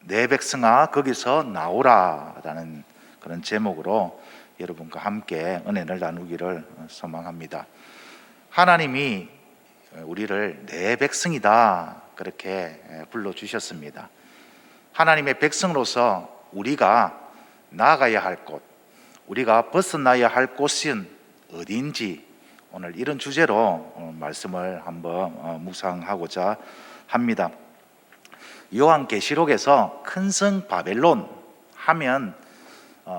내 백성아 거기서 나오라라는 그런 제목으로 여러분과 함께 은혜를 나누기를 소망합니다. 하나님이 우리를 내 백성이다 그렇게 불러주셨습니다. 하나님의 백성으로서 우리가 나아가야 할 곳, 우리가 벗어나야 할 곳은 어디인지 오늘 이런 주제로 말씀을 한번 묵상하고자 합니다. 요한계시록에서 큰 성 바벨론 하면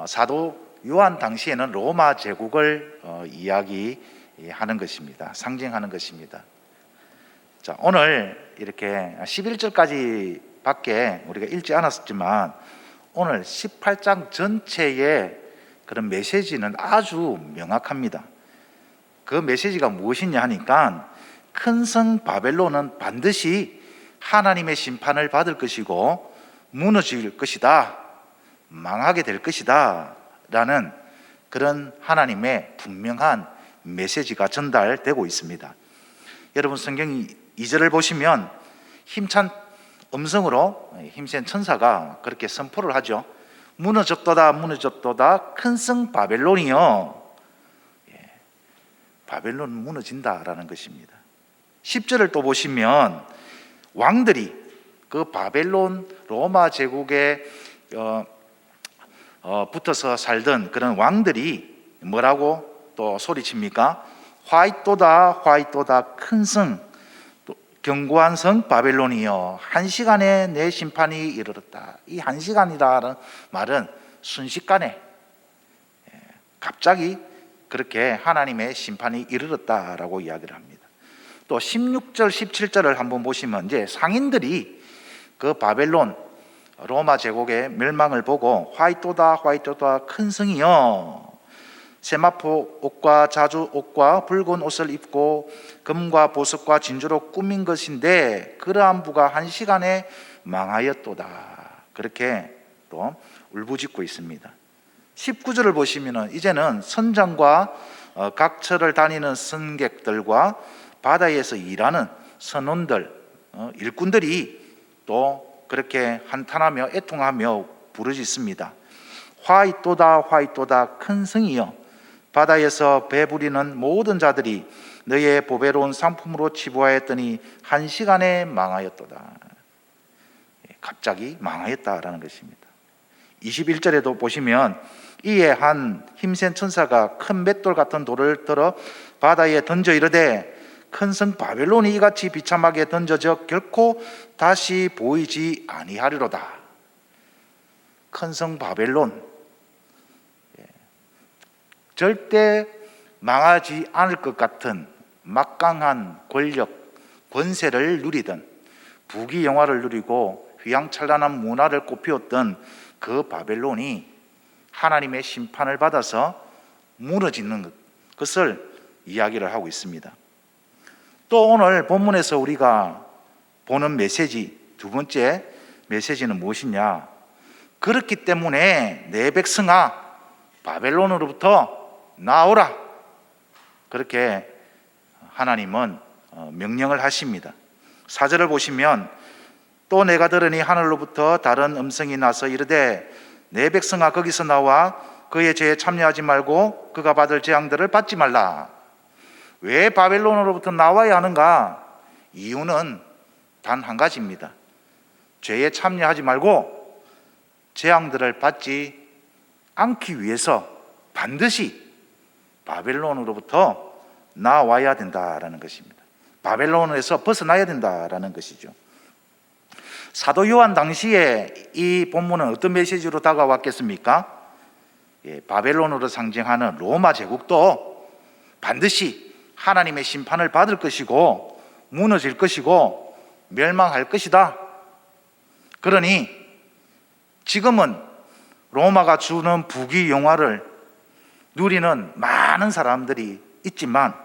사도 요한 당시에는 로마 제국을 이야기하는 것입니다. 상징하는 것입니다. 자, 오늘 이렇게 11절까지 밖에 우리가 읽지 않았지만 오늘 18장 전체의 그런 메시지는 아주 명확합니다. 그 메시지가 무엇이냐 하니까 큰 성 바벨론은 반드시 하나님의 심판을 받을 것이고 무너질 것이다, 망하게 될 것이다 라는 그런 하나님의 분명한 메시지가 전달되고 있습니다. 여러분 성경 2절을 보시면 힘찬 음성으로 힘센 천사가 그렇게 선포를 하죠. 무너졌도다 무너졌도다 큰 성 바벨론이요. 바벨론은 무너진다라는 것입니다. 10절을 또 보시면 왕들이 그 바벨론 로마 제국에 붙어서 살던 그런 왕들이 뭐라고 또 소리칩니까? 화이토다 화이토다 큰 성 견고한 성 바벨론이여 한 시간에 내 심판이 이르렀다. 이 한 시간이라는 말은 순식간에 갑자기 그렇게 하나님의 심판이 이르렀다라고 이야기를 합니다. 또 16절 17절을 한번 보시면 이제 상인들이 그 바벨론 로마 제국의 멸망을 보고 화이토다 화이토다 큰 성이여 세마포 옷과 자주 옷과 붉은 옷을 입고 금과 보석과 진주로 꾸민 것인데 그러한 부가 한 시간에 망하였도다. 그렇게 또 울부짖고 있습니다. 19절을 보시면 이제는 선장과 각처를 다니는 선객들과 바다에서 일하는 선원들, 일꾼들이 또 그렇게 한탄하며 애통하며 부르짖습니다. 화이토다 화이토다 큰 성이여 바다에서 배부리는 모든 자들이 너의 보배로운 상품으로 치부하였더니 한 시간에 망하였도다. 갑자기 망하였다라는 것입니다. 21절에도 보시면 이에 한 힘센 천사가 큰 맷돌 같은 돌을 들어 바다에 던져 이르되 큰 성 바벨론이 이같이 비참하게 던져져 결코 다시 보이지 아니하리로다. 큰 성 바벨론 절대 망하지 않을 것 같은 막강한 권력, 권세를 누리던 부귀영화를 누리고 휘황찬란한 문화를 꽃피웠던 그 바벨론이 하나님의 심판을 받아서 무너지는 것을 이야기를 하고 있습니다. 또 오늘 본문에서 우리가 보는 메시지, 두 번째 메시지는 무엇이냐? 그렇기 때문에 내 백성아 바벨론으로부터 나오라. 그렇게 하나님은 명령을 하십니다. 4절을 보시면 또 내가 들으니 하늘로부터 다른 음성이 나서 이르되 내 백성아 거기서 나와 그의 죄에 참여하지 말고 그가 받을 재앙들을 받지 말라. 왜 바벨론으로부터 나와야 하는가? 이유는 단 한 가지입니다. 죄에 참여하지 말고 재앙들을 받지 않기 위해서 반드시 바벨론으로부터 나와야 된다라는 것입니다. 바벨론에서 벗어나야 된다라는 것이죠. 사도 요한 당시에 이 본문은 어떤 메시지로 다가왔겠습니까? 바벨론으로 상징하는 로마 제국도 반드시 하나님의 심판을 받을 것이고 무너질 것이고 멸망할 것이다. 그러니 지금은 로마가 주는 부귀영화를 누리는 많은 사람들이 있지만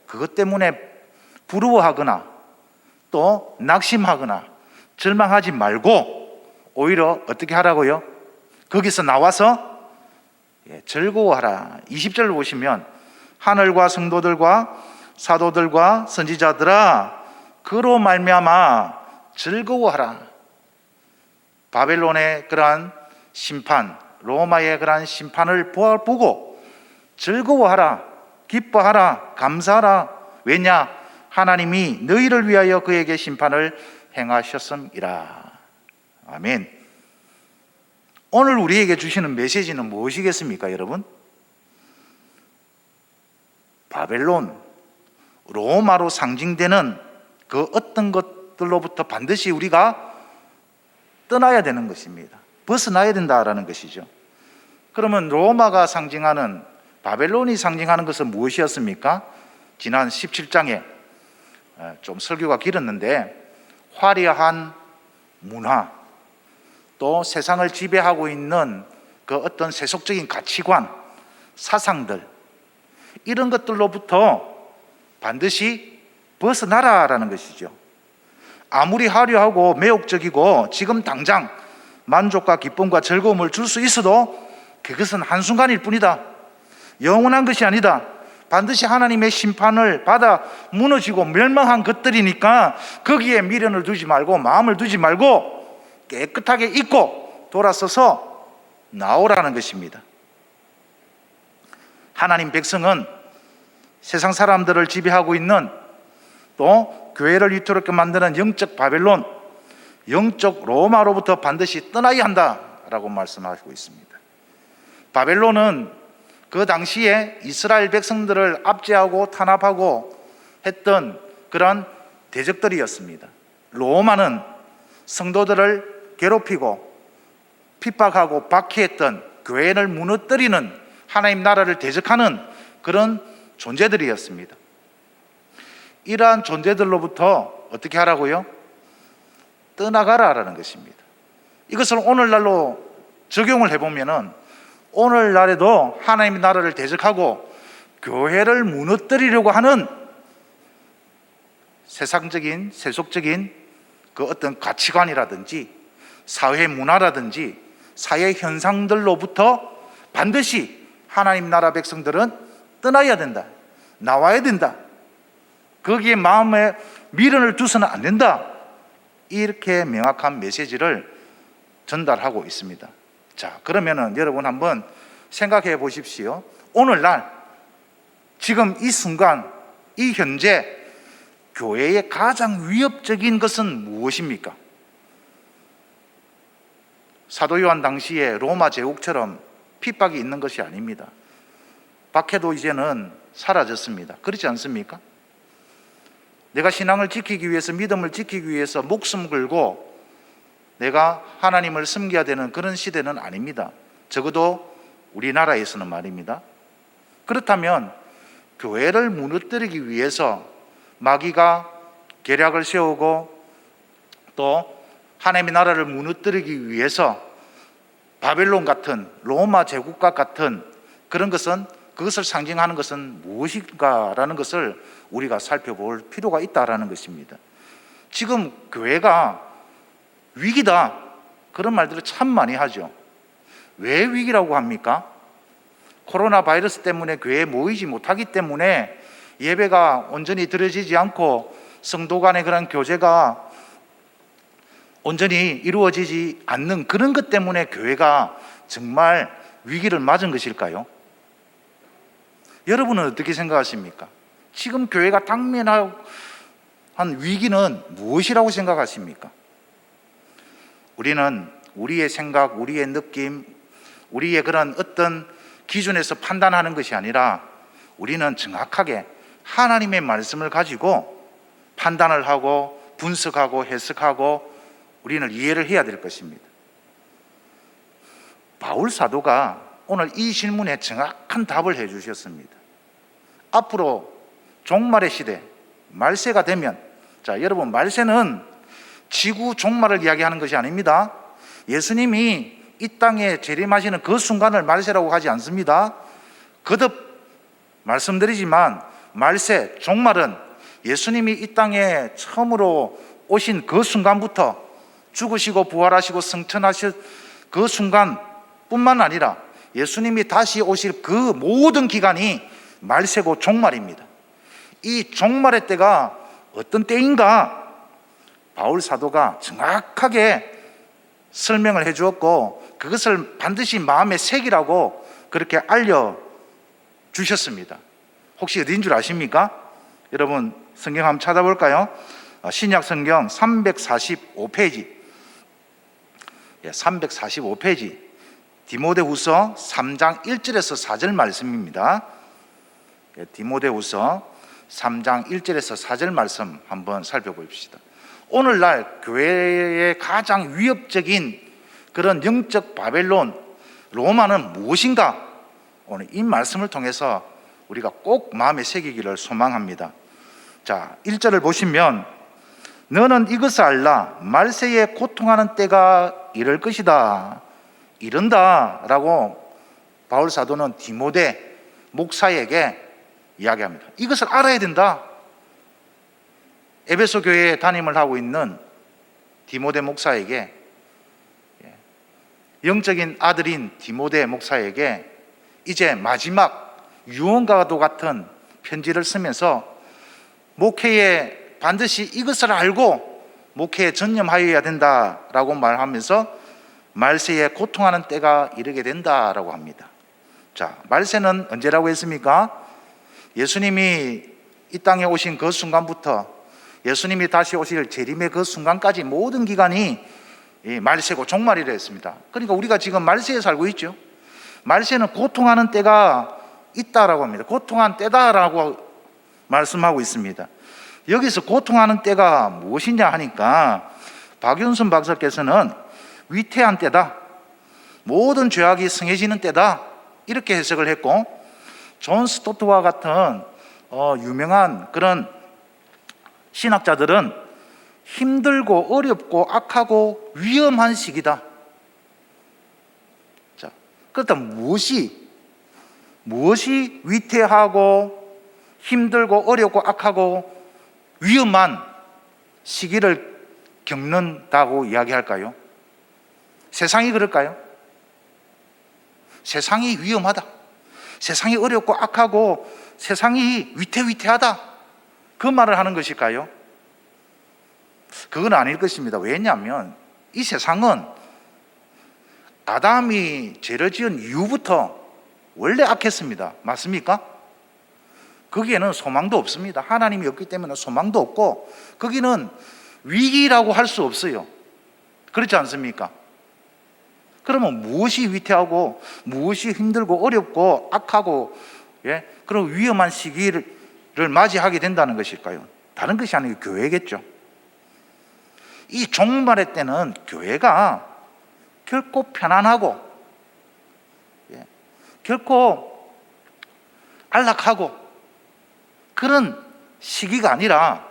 그것 때문에 부러워하거나 또 낙심하거나 절망하지 말고 오히려 어떻게 하라고요? 거기서 나와서 즐거워하라. 20절을 보시면 하늘과 성도들과 사도들과 선지자들아 그로 말미암아 즐거워하라. 바벨론의 그러한 심판, 로마의 그러한 심판을 보고 즐거워하라, 기뻐하라, 감사하라. 왜냐? 하나님이 너희를 위하여 그에게 심판을 행하셨음이라. 아멘. 오늘 우리에게 주시는 메시지는 무엇이겠습니까, 여러분? 바벨론, 로마로 상징되는 그 어떤 것들로부터 반드시 우리가 떠나야 되는 것입니다. 벗어나야 된다라는 것이죠. 그러면 로마가 상징하는, 바벨론이 상징하는 것은 무엇이었습니까? 지난 17장에 좀 설교가 길었는데, 화려한 문화, 또 세상을 지배하고 있는 그 어떤 세속적인 가치관, 사상들, 이런 것들로부터 반드시 벗어나라라는 것이죠. 아무리 화려하고 매혹적이고 지금 당장 만족과 기쁨과 즐거움을 줄 수 있어도 그것은 한순간일 뿐이다. 영원한 것이 아니다. 반드시 하나님의 심판을 받아 무너지고 멸망한 것들이니까 거기에 미련을 두지 말고 마음을 두지 말고 깨끗하게 잊고 돌아서서 나오라는 것입니다. 하나님 백성은 세상 사람들을 지배하고 있는, 또 교회를 위태롭게 만드는 영적 바벨론, 영적 로마로부터 반드시 떠나야 한다라고 말씀하고 있습니다. 바벨론은 그 당시에 이스라엘 백성들을 압제하고 탄압하고 했던 그런 대적들이었습니다. 로마는 성도들을 괴롭히고 핍박하고 박해했던, 교회를 무너뜨리는, 하나님 나라를 대적하는 그런 존재들이었습니다. 이러한 존재들로부터 어떻게 하라고요? 떠나가라라는 것입니다. 이것을 오늘날로 적용을 해보면은 오늘날에도 하나님의 나라를 대적하고 교회를 무너뜨리려고 하는 세상적인, 세속적인 그 어떤 가치관이라든지 사회 문화라든지 사회 현상들로부터 반드시 하나님 나라 백성들은 떠나야 된다, 나와야 된다, 거기에 마음에 미련을 두서는 안 된다, 이렇게 명확한 메시지를 전달하고 있습니다. 자, 그러면은 여러분 한번 생각해 보십시오. 오늘날 지금 이 순간, 이 현재 교회의 가장 위협적인 것은 무엇입니까? 사도 요한 당시에 로마 제국처럼 핍박이 있는 것이 아닙니다. 박해도 이제는 사라졌습니다. 그렇지 않습니까? 내가 신앙을 지키기 위해서, 믿음을 지키기 위해서 목숨 걸고 내가 하나님을 섬겨야 되는 그런 시대는 아닙니다. 적어도 우리나라에서는 말입니다. 그렇다면 교회를 무너뜨리기 위해서 마귀가 계략을 세우고 또 하나님의 나라를 무너뜨리기 위해서 바벨론 같은, 로마 제국과 같은 그런 것은, 그것을 상징하는 것은 무엇인가라는 것을 우리가 살펴볼 필요가 있다라는 것입니다. 지금 교회가 위기다, 그런 말들을 참 많이 하죠. 왜 위기라고 합니까? 코로나 바이러스 때문에 교회에 모이지 못하기 때문에 예배가 온전히 드려지지 않고 성도 간의 그런 교제가 온전히 이루어지지 않는 그런 것 때문에 교회가 정말 위기를 맞은 것일까요? 여러분은 어떻게 생각하십니까? 지금 교회가 당면한 위기는 무엇이라고 생각하십니까? 우리는 우리의 생각, 우리의 느낌, 우리의 그런 어떤 기준에서 판단하는 것이 아니라 우리는 정확하게 하나님의 말씀을 가지고 판단을 하고 분석하고 해석하고 우리는 이해를 해야 될 것입니다. 바울 사도가 오늘 이 질문에 정확한 답을 해 주셨습니다. 앞으로 종말의 시대, 말세가 되면, 자, 여러분, 말세는 지구 종말을 이야기하는 것이 아닙니다. 예수님이 이 땅에 재림하시는 그 순간을 말세라고 하지 않습니다. 거듭 말씀드리지만 말세, 종말은 예수님이 이 땅에 처음으로 오신 그 순간부터 죽으시고 부활하시고 승천하실 그 순간뿐만 아니라 예수님이 다시 오실 그 모든 기간이 말세고 종말입니다. 이 종말의 때가 어떤 때인가? 바울 사도가 정확하게 설명을 해 주었고 그것을 반드시 마음에 새기라고 그렇게 알려주셨습니다. 혹시 어디인 줄 아십니까? 여러분 성경 한번 찾아볼까요? 신약 성경 345페이지 345페이지 디모데후서 3장 1절에서 4절 말씀입니다. 디모데후서 3장 1절에서 4절 말씀 한번 살펴봅시다. 오늘날 교회의 가장 위협적인 그런 영적 바벨론 로마는 무엇인가? 오늘 이 말씀을 통해서 우리가 꼭 마음에 새기기를 소망합니다. 자, 1절을 보시면 너는 이것을 알라 말세에 고통하는 때가 이럴 것이다. 이른다 라고 바울 사도는 디모데 목사에게 이야기합니다. 이것을 알아야 된다. 에베소 교회에 담임을 하고 있는 디모데 목사에게, 영적인 아들인 디모데 목사에게 이제 마지막 유언과도 같은 편지를 쓰면서 목회에 반드시 이것을 알고 목회에 전념하여야 된다라고 말하면서 말세에 고통하는 때가 이르게 된다라고 합니다. 자, 말세는 언제라고 했습니까? 예수님이 이 땅에 오신 그 순간부터 예수님이 다시 오실 재림의 그 순간까지 모든 기간이 말세고 종말이라 했습니다. 그러니까 우리가 지금 말세에 살고 있죠. 말세는 고통하는 때가 있다라고 합니다. 고통한 때다라고 말씀하고 있습니다. 여기서 고통하는 때가 무엇이냐 하니까 박윤순 박사께서는 위태한 때다, 모든 죄악이 성해지는 때다, 이렇게 해석을 했고, 존 스토트와 같은 유명한 그런 신학자들은 힘들고 어렵고 악하고 위험한 시기다. 자, 그렇다면 무엇이 위태하고 힘들고 어렵고 악하고 위험한 시기를 겪는다고 이야기할까요? 세상이 그럴까요? 세상이 위험하다, 세상이 어렵고 악하고 세상이 위태위태하다, 그 말을 하는 것일까요? 그건 아닐 것입니다. 왜냐하면 이 세상은 아담이 죄를 지은 이후부터 원래 악했습니다. 맞습니까? 거기에는 소망도 없습니다. 하나님이 없기 때문에 소망도 없고 거기는 위기라고 할 수 없어요. 그렇지 않습니까? 그러면 무엇이 위태하고 무엇이 힘들고 어렵고 악하고 그런 위험한 시기를 맞이하게 된다는 것일까요? 다른 것이 아니고 교회겠죠. 이 종말의 때는 교회가 결코 편안하고 결코 안락하고 그런 시기가 아니라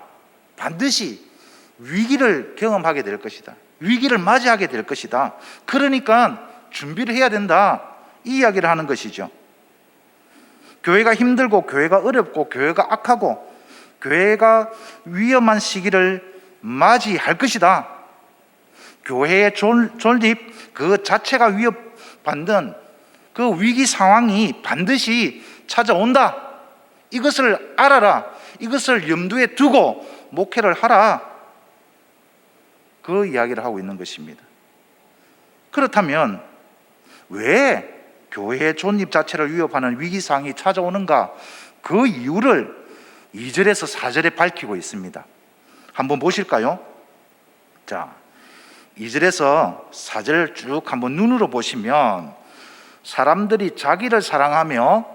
반드시 위기를 경험하게 될 것이다. 위기를 맞이하게 될 것이다. 그러니까 준비를 해야 된다, 이 이야기를 하는 것이죠. 교회가 힘들고 교회가 어렵고 교회가 악하고 교회가 위험한 시기를 맞이할 것이다. 교회의 존립 그 자체가 위협받는 그 위기 상황이 반드시 찾아온다. 이것을 알아라. 이것을 염두에 두고 목회를 하라. 그 이야기를 하고 있는 것입니다. 그렇다면 왜 교회의 존립 자체를 위협하는 위기상이 찾아오는가? 그 이유를 2절에서 4절에 밝히고 있습니다. 한번 보실까요? 자, 2절에서 4절 쭉 한번 눈으로 보시면 사람들이 자기를 사랑하며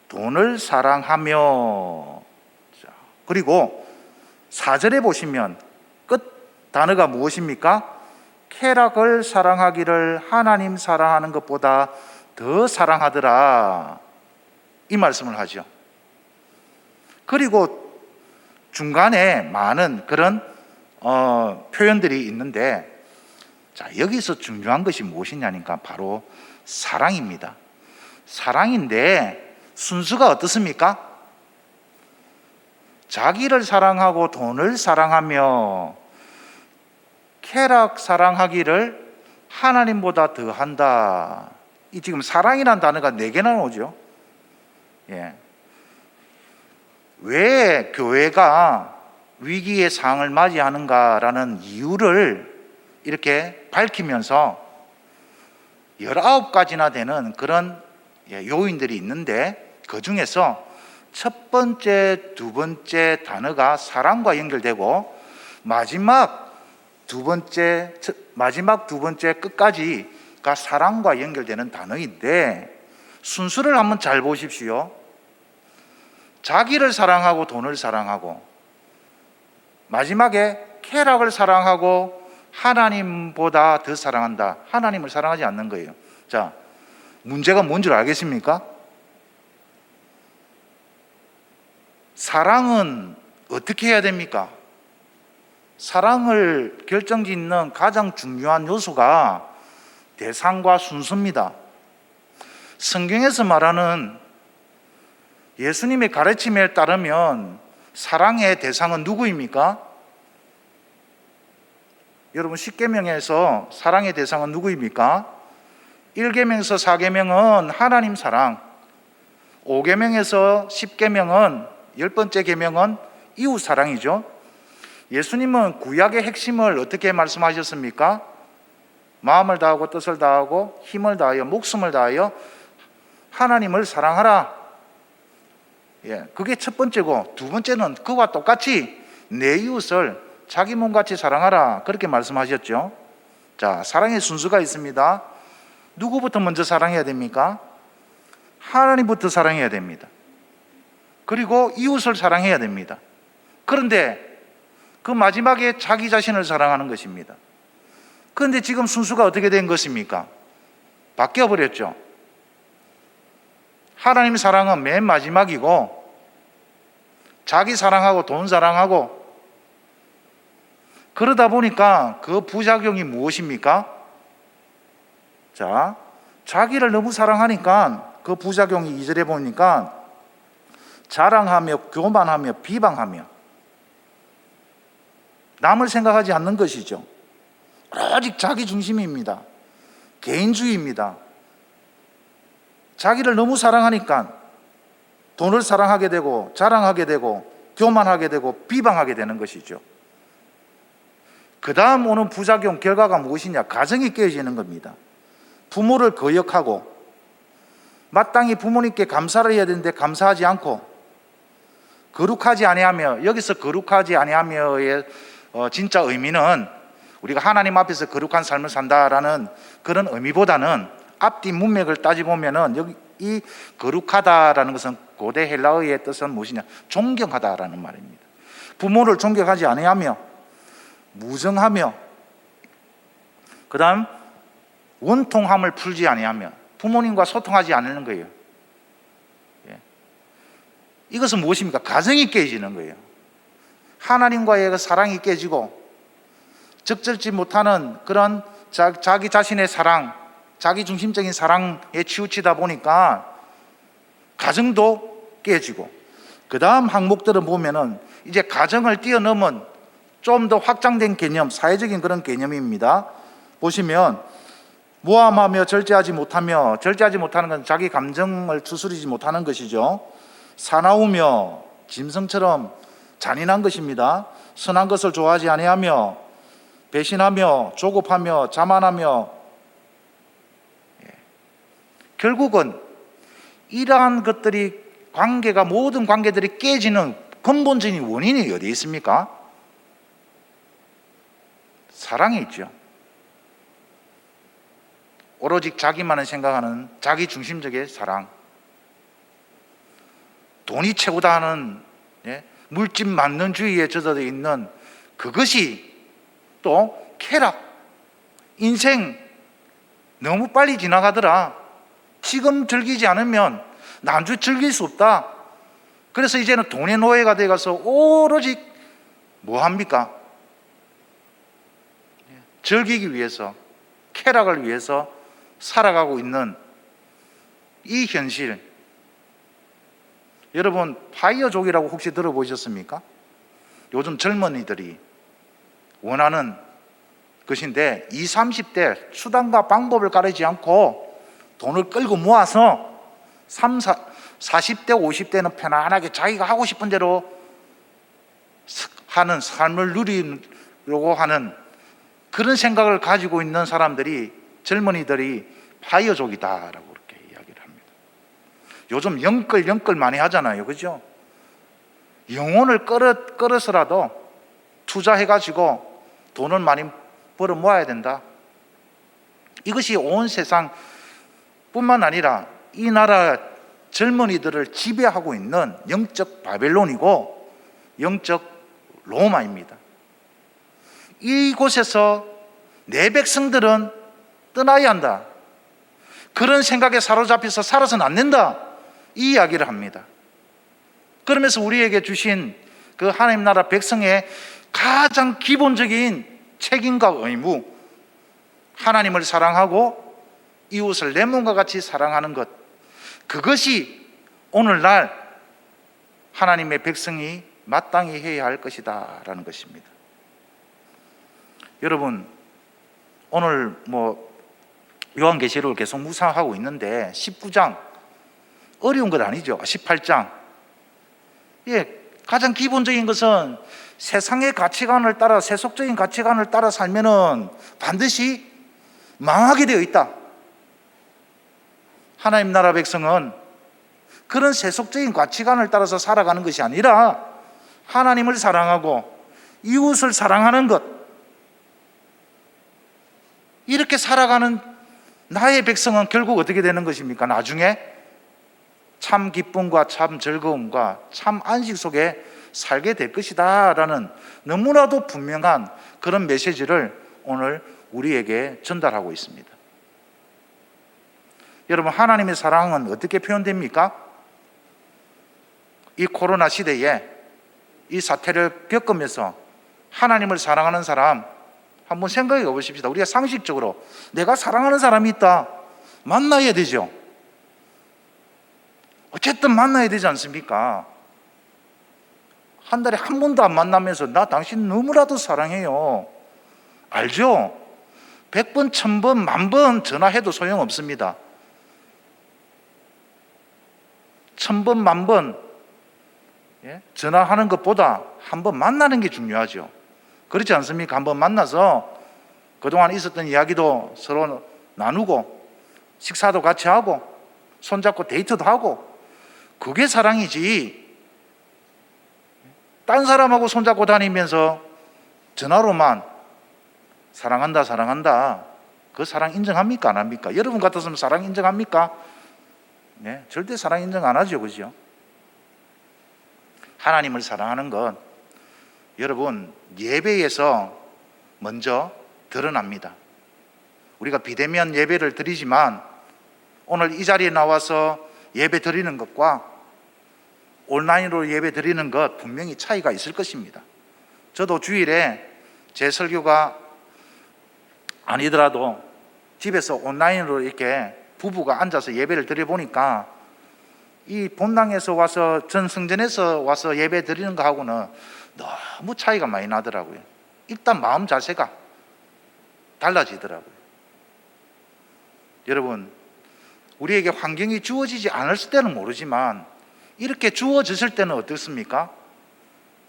돈을 사랑하며, 그리고 4절에 보시면 끝 단어가 무엇입니까? 쾌락을 사랑하기를 하나님 사랑하는 것보다 더 사랑하더라, 이 말씀을 하죠. 그리고 중간에 많은 그런 표현들이 있는데, 자, 여기서 중요한 것이 무엇이냐니까 바로 사랑입니다. 사랑인데 순수가 어떻습니까? 자기를 사랑하고 돈을 사랑하며 쾌락 사랑하기를 하나님보다 더한다. 이 지금 사랑이라는 단어가 4개나 나오죠. 왜 교회가 위기의 상황을 맞이하는가라는 이유를 이렇게 밝히면서 19가지나 되는 그런 요인들이 있는데, 그 중에서 첫 번째, 두 번째 단어가 사랑과 연결되고 마지막 두 번째 끝까지가 사랑과 연결되는 단어인데, 순서를 한번 잘 보십시오. 자기를 사랑하고 돈을 사랑하고, 마지막에 쾌락을 사랑하고 하나님보다 더 사랑한다. 하나님을 사랑하지 않는 거예요. 자, 문제가 뭔 줄 알겠습니까? 사랑은 어떻게 해야 됩니까? 사랑을 결정짓는 가장 중요한 요소가 대상과 순서입니다. 성경에서 말하는 예수님의 가르침에 따르면 사랑의 대상은 누구입니까? 여러분, 10계명에서 사랑의 대상은 누구입니까? 1계명에서 4계명은 하나님 사랑, 5계명에서 10계명은 10번째 계명은 이웃 사랑이죠. 예수님은 구약의 핵심을 어떻게 말씀하셨습니까? 마음을 다하고 뜻을 다하고 힘을 다하여 목숨을 다하여 하나님을 사랑하라. 그게 첫 번째고, 두 번째는 그와 똑같이 내 이웃을 자기 몸같이 사랑하라, 그렇게 말씀하셨죠. 자, 사랑의 순서가 있습니다. 누구부터 먼저 사랑해야 됩니까? 하나님부터 사랑해야 됩니다. 그리고 이웃을 사랑해야 됩니다. 그런데 그 마지막에 자기 자신을 사랑하는 것입니다. 그런데 지금 순서가 어떻게 된 것입니까? 바뀌어 버렸죠. 하나님 사랑은 맨 마지막이고, 자기 사랑하고 돈 사랑하고, 그러다 보니까 그 부작용이 무엇입니까? 자, 자기를 너무 사랑하니까 그 부작용이 2절에 보니까 자랑하며 교만하며 비방하며, 남을 생각하지 않는 것이죠. 오직 자기 중심입니다. 개인주의입니다. 자기를 너무 사랑하니까 돈을 사랑하게 되고 자랑하게 되고 교만하게 되고 비방하게 되는 것이죠. 그 다음 오는 부작용 결과가 무엇이냐? 가정이 깨어지는 겁니다. 부모를 거역하고, 마땅히 부모님께 감사를 해야 되는데 감사하지 않고, 거룩하지 아니하며, 여기서 거룩하지 아니하며의 진짜 의미는 우리가 하나님 앞에서 거룩한 삶을 산다라는 그런 의미보다는 앞뒤 문맥을 따지보면은 여기 이 거룩하다라는 것은 고대 헬라어의 뜻은 무엇이냐? 존경하다라는 말입니다. 부모를 존경하지 아니하며, 무정하며, 그 다음 원통함을 풀지 아니하며, 부모님과 소통하지 않는 거예요. 이것은 무엇입니까? 가정이 깨지는 거예요. 하나님과의 그 사랑이 깨지고, 적절치 못하는 그런 자기 자신의 사랑, 자기 중심적인 사랑에 치우치다 보니까 가정도 깨지고, 그 다음 항목들은 보면은 이제 가정을 뛰어넘은 좀 더 확장된 개념, 사회적인 그런 개념입니다. 보시면 모함하며 절제하지 못하며, 절제하지 못하는 건 자기 감정을 추스리지 못하는 것이죠. 사나우며, 짐승처럼 잔인한 것입니다. 선한 것을 좋아하지 아니하며, 배신하며, 조급하며, 자만하며. 결국은 이러한 것들이 모든 관계들이 깨지는 근본적인 원인이 어디에 있습니까? 사랑에 있죠. 오로지 자기만을 생각하는 자기 중심적인 사랑, 돈이 최고다 하는 물질 만능주의에 젖어 있는 그것이 또 쾌락, 인생 너무 빨리 지나가더라, 지금 즐기지 않으면 나중에 즐길 수 없다. 그래서 이제는 돈의 노예가 되어가서 오로지 뭐합니까? 즐기기 위해서, 쾌락을 위해서 살아가고 있는 이 현실. 여러분, 파이어족이라고 혹시 들어보셨습니까? 요즘 젊은이들이 원하는 것인데, 20, 30대 수단과 방법을 가리지 않고 돈을 끌고 모아서 40대, 50대는 편안하게 자기가 하고 싶은 대로 하는 삶을 누리려고 하는 그런 생각을 가지고 있는 사람들이, 젊은이들이 파이어족이다라고 그렇게 이야기를 합니다. 요즘 영끌 많이 하잖아요, 그죠? 영혼을 끌어서라도 투자해가지고 돈을 많이 벌어 모아야 된다. 이것이 온 세상 뿐만 아니라 이 나라 젊은이들을 지배하고 있는 영적 바벨론이고 영적 로마입니다. 이곳에서 내 백성들은 떠나야 한다. 그런 생각에 사로잡혀서 살아서는 안 된다. 이 이야기를 합니다. 그러면서 우리에게 주신 그 하나님 나라 백성의 가장 기본적인 책임과 의무, 하나님을 사랑하고 이웃을 내 몸과 같이 사랑하는 것, 그것이 오늘날 하나님의 백성이 마땅히 해야 할 것이다 라는 것입니다. 여러분, 오늘 요한계시록을 계속 묵상하고 있는데 19장 어려운 것 아니죠. 18장 가장 기본적인 것은 세상의 가치관을 따라, 세속적인 가치관을 따라 살면은 반드시 망하게 되어 있다. 하나님 나라 백성은 그런 세속적인 가치관을 따라서 살아가는 것이 아니라 하나님을 사랑하고 이웃을 사랑하는 것, 이렇게 살아가는 나의 백성은 결국 어떻게 되는 것입니까? 나중에 참 기쁨과 참 즐거움과 참 안식 속에 살게 될 것이다 라는 너무나도 분명한 그런 메시지를 오늘 우리에게 전달하고 있습니다. 여러분, 하나님의 사랑은 어떻게 표현됩니까? 이 코로나 시대에 이 사태를 겪으면서 하나님을 사랑하는 사람 한번 생각해 보십시다. 우리가 상식적으로 내가 사랑하는 사람이 있다, 만나야 되죠. 어쨌든 만나야 되지 않습니까? 한 달에 한 번도 안 만나면서 나 당신 너무나도 사랑해요, 알죠? 100번, 1000번, 10,000번 전화해도 소용없습니다. 1000번, 10,000번 전화하는 것보다 한번 만나는 게 중요하죠. 그렇지 않습니까? 한번 만나서 그동안 있었던 이야기도 서로 나누고 식사도 같이 하고 손잡고 데이트도 하고, 그게 사랑이지. 딴 사람하고 손잡고 다니면서 전화로만 사랑한다 사랑한다, 그 사랑 인정합니까 안 합니까? 여러분 같았으면 사랑 인정합니까? 네, 절대 사랑 인정 안 하죠, 그죠? 하나님을 사랑하는 건 여러분 예배에서 먼저 드러납니다. 우리가 비대면 예배를 드리지만 오늘 이 자리에 나와서 예배 드리는 것과 온라인으로 예배 드리는 것 분명히 차이가 있을 것입니다. 저도 주일에 제 설교가 아니더라도 집에서 온라인으로 이렇게 부부가 앉아서 예배를 드려보니까 이 본당에서 와서 전 성전에서 와서 예배 드리는 거하고는 너무 차이가 많이 나더라고요. 일단 마음 자세가 달라지더라고요. 여러분, 우리에게 환경이 주어지지 않을 때는 모르지만 이렇게 주어졌을 때는 어떻습니까?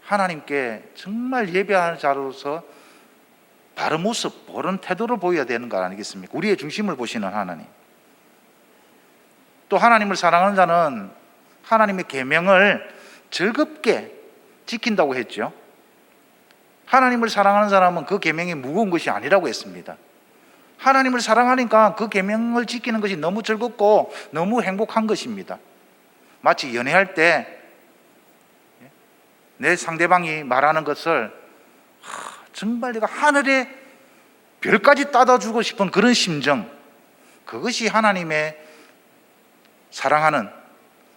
하나님께 정말 예배하는 자로서 바른 모습, 바른 태도를 보여야 되는 거 아니겠습니까? 우리의 중심을 보시는 하나님. 또 하나님을 사랑하는 자는 하나님의 계명을 즐겁게 지킨다고 했죠. 하나님을 사랑하는 사람은 그 계명이 무거운 것이 아니라고 했습니다. 하나님을 사랑하니까 그 계명을 지키는 것이 너무 즐겁고 너무 행복한 것입니다. 마치 연애할 때 내 상대방이 말하는 것을 정말 내가 하늘의 별까지 따다 주고 싶은 그런 심정, 그것이 하나님의 사랑하는,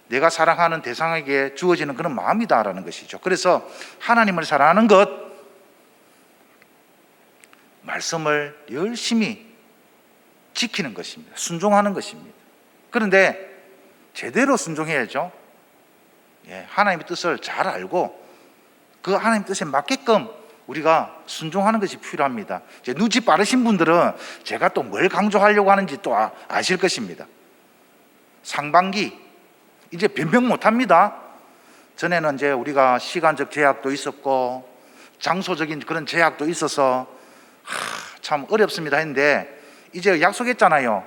내가 사랑하는 대상에게 주어지는 그런 마음이다라는 것이죠. 그래서 하나님을 사랑하는 것, 말씀을 열심히 지키는 것입니다. 순종하는 것입니다. 그런데 제대로 순종해야죠. 하나님의 뜻을 잘 알고 그 하나님 뜻에 맞게끔 우리가 순종하는 것이 필요합니다. 이제 눈치 빠르신 분들은 제가 또 뭘 강조하려고 하는지 또 아실 것입니다. 상반기 이제 변명 못합니다. 전에는 이제 우리가 시간적 제약도 있었고 장소적인 그런 제약도 있어서 참 어렵습니다 했는데 이제 약속했잖아요.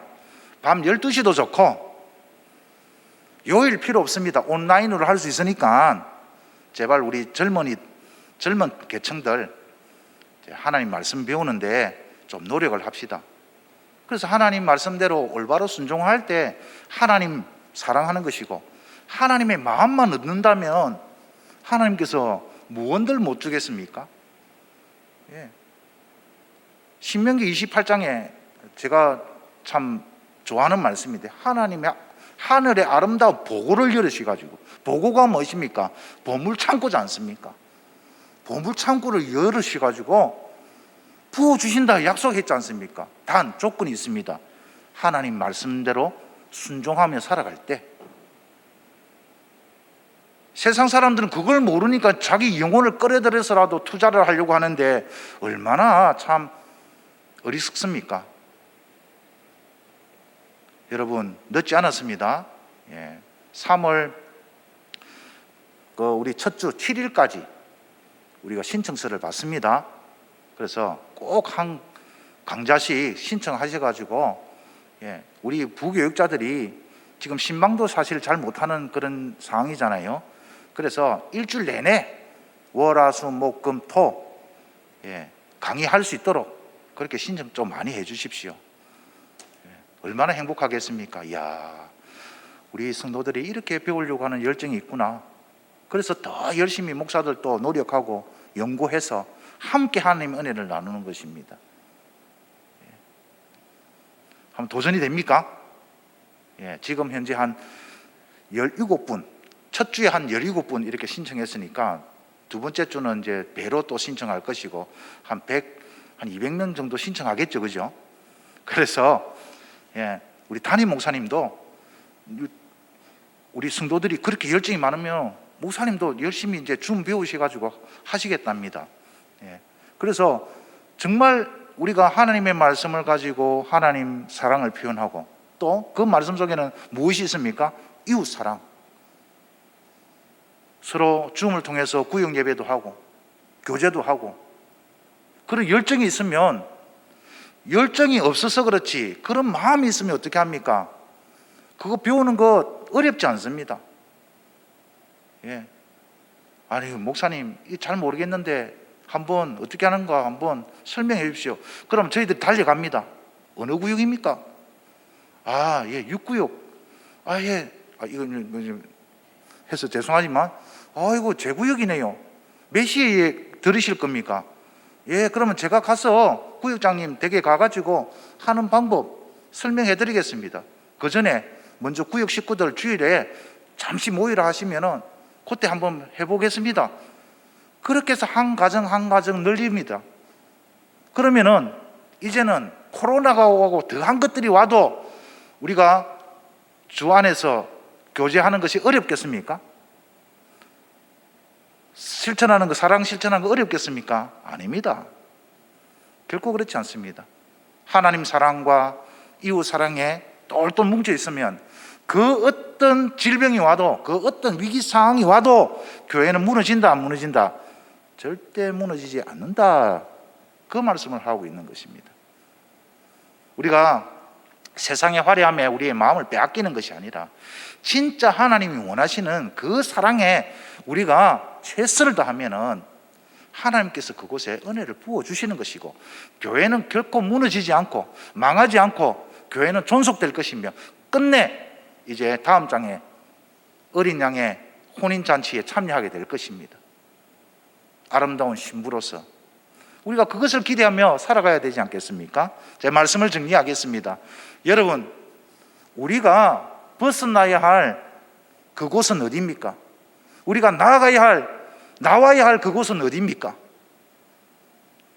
밤 12시도 좋고 요일 필요 없습니다. 온라인으로 할 수 있으니까 제발 우리 젊은 계층들 하나님 말씀 배우는데 좀 노력을 합시다. 그래서 하나님 말씀대로 올바로 순종할 때 하나님 사랑하는 것이고 하나님의 마음만 얻는다면 하나님께서 무언들 못 주겠습니까? 예. 신명기 28장에 제가 참 좋아하는 말씀인데 하나님의 하늘의 아름다운 보고를 열으셔가지고, 보고가 무엇입니까? 보물창고지 않습니까? 보물창고를 열으셔가지고 부어주신다 약속했지 않습니까? 단 조건이 있습니다. 하나님 말씀대로 순종하며 살아갈 때. 세상 사람들은 그걸 모르니까 자기 영혼을 끌어들여서라도 투자를 하려고 하는데 얼마나 참 어리석습니까? 여러분 늦지 않았습니다. 3월 우리 첫 주 7일까지 우리가 신청서를 받습니다. 그래서 꼭 한 강좌씩 신청하셔가지고 우리 부교육자들이 지금 신방도 사실 잘 못하는 그런 상황이잖아요. 그래서 일주일 내내 월화수목금토 강의할 수 있도록 그렇게 신청 좀 많이 해주십시오. 얼마나 행복하겠습니까? 이야, 우리 성도들이 이렇게 배우려고 하는 열정이 있구나. 그래서 더 열심히 목사들도 노력하고 연구해서 함께 하나님의 은혜를 나누는 것입니다. 한번 도전이 됩니까? 지금 현재 한 17분, 첫 주에 한 17분 이렇게 신청했으니까 두 번째 주는 이제 배로 또 신청할 것이고 한 200명 정도 신청하겠죠, 그죠? 그래서 우리 담임 목사님도 우리 성도들이 그렇게 열정이 많으면 목사님도 열심히 이제 줌 배우셔가지고 하시겠답니다. 그래서 정말 우리가 하나님의 말씀을 가지고 하나님 사랑을 표현하고 또 그 말씀 속에는 무엇이 있습니까? 이웃 사랑. 서로 줌을 통해서 구역 예배도 하고 교제도 하고 그런 열정이 있으면, 열정이 없어서 그렇지 그런 마음이 있으면 어떻게 합니까? 그거 배우는 거 어렵지 않습니다. 아니 목사님 잘 모르겠는데 한번 어떻게 하는가 한번 설명해 주십시오. 그럼 저희들이 달려갑니다. 어느 구역입니까? 6구역. 이거 해서 죄송하지만 이거 제 구역이네요. 몇 시에 들으실 겁니까? 그러면 제가 가서 구역장님 댁에 가가지고 하는 방법 설명해 드리겠습니다. 그 전에 먼저 구역 식구들 주일에 잠시 모이라 하시면은 그때 한번 해보겠습니다. 그렇게 해서 한 가정 한 가정 늘립니다. 그러면은 이제는 코로나가 오고 더한 것들이 와도 우리가 주 안에서 교제하는 것이 어렵겠습니까? 실천하는 거, 사랑 실천하는 거 어렵겠습니까? 아닙니다. 결코 그렇지 않습니다. 하나님 사랑과 이웃 사랑에 똘똘 뭉쳐 있으면 그 어떤 질병이 와도, 그 어떤 위기 상황이 와도 교회는 무너진다 안 무너진다? 절대 무너지지 않는다. 그 말씀을 하고 있는 것입니다. 우리가 세상의 화려함에 우리의 마음을 빼앗기는 것이 아니라 진짜 하나님이 원하시는 그 사랑에 우리가 최선을 다하면은 하나님께서 그곳에 은혜를 부어주시는 것이고, 교회는 결코 무너지지 않고 망하지 않고 교회는 존속될 것이며, 끝내 이제 다음 장에 어린 양의 혼인잔치에 참여하게 될 것입니다. 아름다운 신부로서 우리가 그것을 기대하며 살아가야 되지 않겠습니까? 제 말씀을 정리하겠습니다. 여러분, 우리가 벗어나야 할 그곳은 어디입니까? 우리가 나와야 할 그곳은 어디입니까?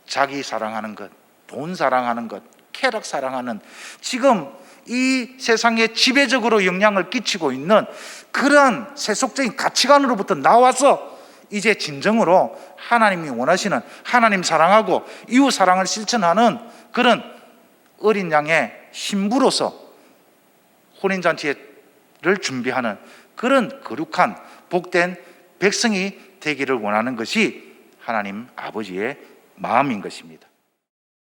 자기 사랑하는 것, 돈 사랑하는 것, 쾌락 사랑하는, 지금 이 세상에 지배적으로 영향을 끼치고 있는 그러한 세속적인 가치관으로부터 나와서 이제 진정으로 하나님이 원하시는, 하나님 사랑하고 이웃 사랑을 실천하는 그런 어린 양의 신부로서 혼인잔치를 준비하는 그런 거룩한 복된 백성이 되기를 원하는 것이 하나님 아버지의 마음인 것입니다.